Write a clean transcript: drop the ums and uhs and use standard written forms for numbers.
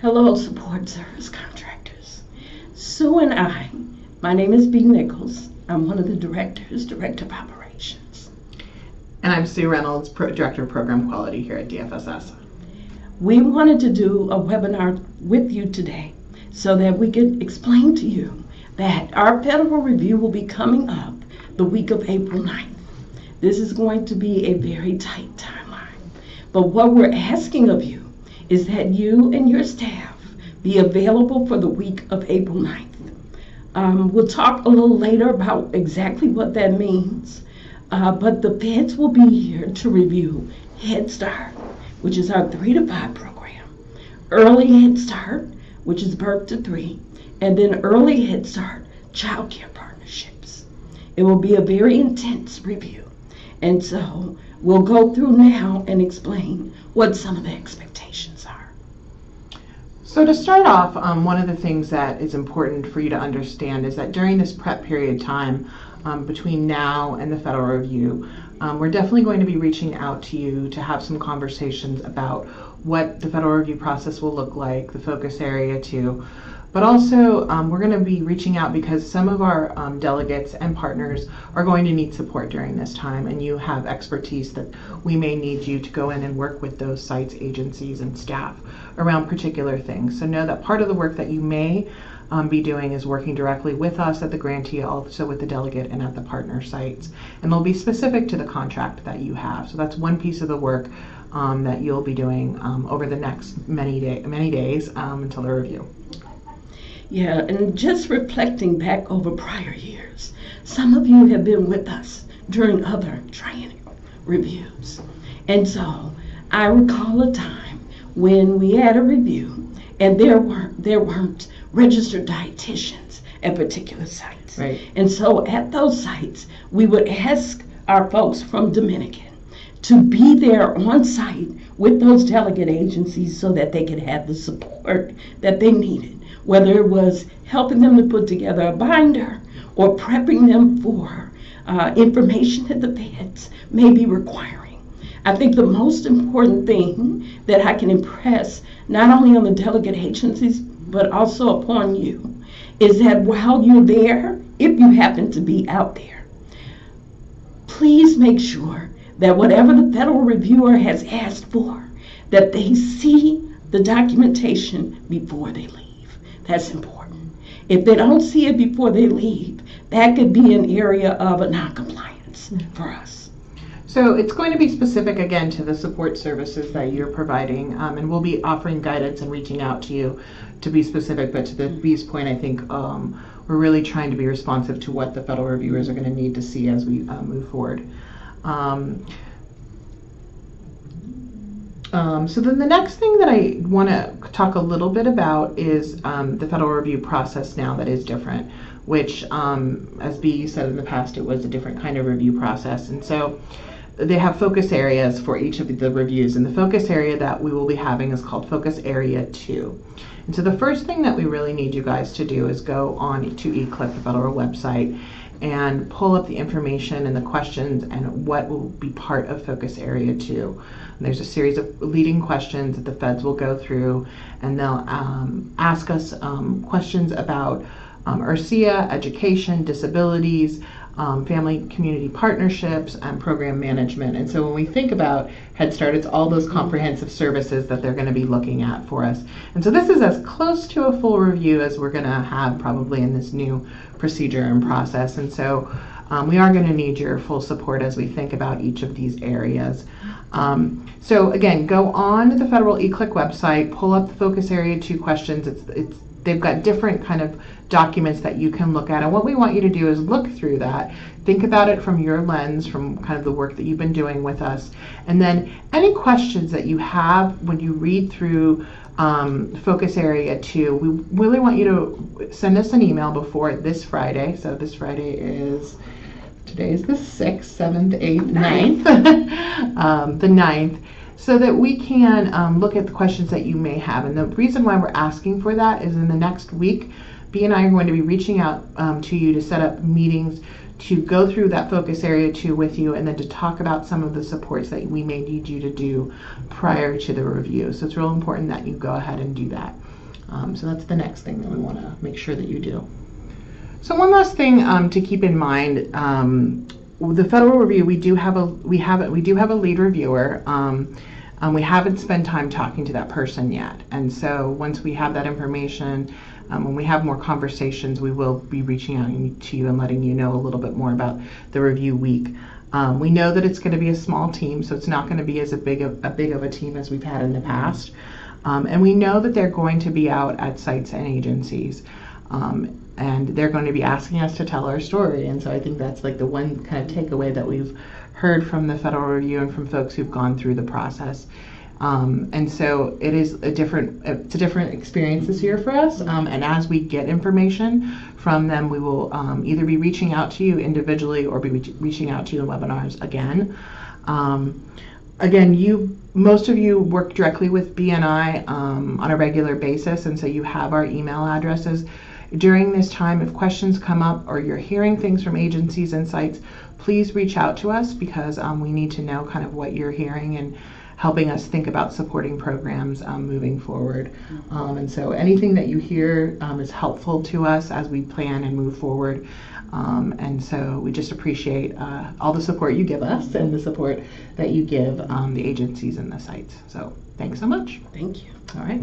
Hello, support service contractors. Sue and my name is B. Nichols. I'm one of the directors, Director of Operations. And I'm Sue Reynolds, Director of Program Quality here at DFSS. We wanted to do a webinar with you today so that we could explain to you that our federal review will be coming up the week of April 9th. This is going to be a very tight timeline. But what we're asking of you is that you and your staff be available for the week of April 9th. We'll talk a little later about exactly what that means, but the feds will be here to review Head Start, which is our 3 to 5 program, Early Head Start, which is birth to 3, and then Early Head Start child care partnerships. It will be a very intense review, and so we'll go through now and explain what some of the expectations are. So to start off, one of the things that is important for you to understand is that during this prep period time between now and the federal review, we're definitely going to be reaching out to you to have some conversations about what the federal review process will look like, the focus area too. But also, we're going to be reaching out because some of our delegates and partners are going to need support during this time, and you have expertise that we may need you to go in and work with those sites, agencies, and staff around particular things. So know that part of the work that you may be doing is working directly with us at the grantee, also with the delegate and at the partner sites. And they'll be specific to the contract that you have. So that's one piece of the work that you'll be doing over the next many days until the review. Yeah, and just reflecting back over prior years, some of you have been with us during other triennial reviews. And so I recall a time when we had a review and there weren't registered dietitians at particular sites. Right. And so at those sites, we would ask our folks from Dominican to be there on site with those delegate agencies so that they could have the support that they needed, whether it was helping them to put together a binder or prepping them for information that the feds may be requiring. I think the most important thing that I can impress not only on the delegate agencies but also upon you is that while you're there, if you happen to be out there, please make sure that whatever the federal reviewer has asked for, that they see the documentation before they leave. That's important. If they don't see it before they leave, that could be an area of a non-compliance for us. So it's going to be specific again to the support services that you're providing, and we'll be offering guidance and reaching out to you to be specific. But to the B's point, I think we're really trying to be responsive to what the federal reviewers are going to need to see as we move forward. So then the next thing that I want to talk a little bit about is the federal review process now that is different, which as B said in the past, it was a different kind of review process. And so they have focus areas for each of the reviews, and the focus area that we will be having is called Focus Area 2. And so the first thing that we really need you guys to do is go on to eClip, the federal website, and pull up the information and the questions and what will be part of Focus Area 2. And there's a series of leading questions that the feds will go through, and they'll ask us questions about URSEA, education, disabilities, family community partnerships, and program management. And so when we think about Head Start, it's all those comprehensive services that they're going to be looking at for us. And so this is as close to a full review as we're going to have probably in this new procedure and process. And so we are going to need your full support as we think about each of these areas. So again, go on to the federal eClick website, pull up the Focus Area 2 questions. They've got different kind of documents that you can look at, and what we want you to do is look through that, think about it from your lens, from kind of the work that you've been doing with us, and then any questions that you have when you read through Focus Area 2, we really want you to send us an email before this Friday. So this Friday is, today is the 6th, 7th, 8th, 9th, the 9th, so that we can look at the questions that you may have. And the reason why we're asking for that is in the next week, B and I are going to be reaching out to you to set up meetings to go through that Focus Area 2 with you, and then to talk about some of the supports that we may need you to do prior to the review. So it's real important that you go ahead and do that. So that's the next thing that we want to make sure that you do. So one last thing to keep in mind, the federal review, we do have a lead reviewer. We haven't spent time talking to that person yet, and so once we have that information, when we have more conversations, we will be reaching out to you and letting you know a little bit more about the review week. We know that it's going to be a small team, so it's not going to be as big of a team as we've had in the past. And we know that they're going to be out at sites and agencies, and they're going to be asking us to tell our story. And so I think that's like the one kind of takeaway that we've heard from the federal review and from folks who've gone through the process. And so it's a different experience this year for us. And as we get information from them, we will either be reaching out to you individually or be reaching out to you in webinars again. Again, most of you work directly with BNI on a regular basis, and so you have our email addresses. During this time, if questions come up or you're hearing things from agencies and sites, please reach out to us, because we need to know kind of what you're hearing and helping us think about supporting programs moving forward. And so anything that you hear is helpful to us as we plan and move forward. And so we just appreciate all the support you give us and the support that you give the agencies and the sites. So thanks so much. Thank you. All right.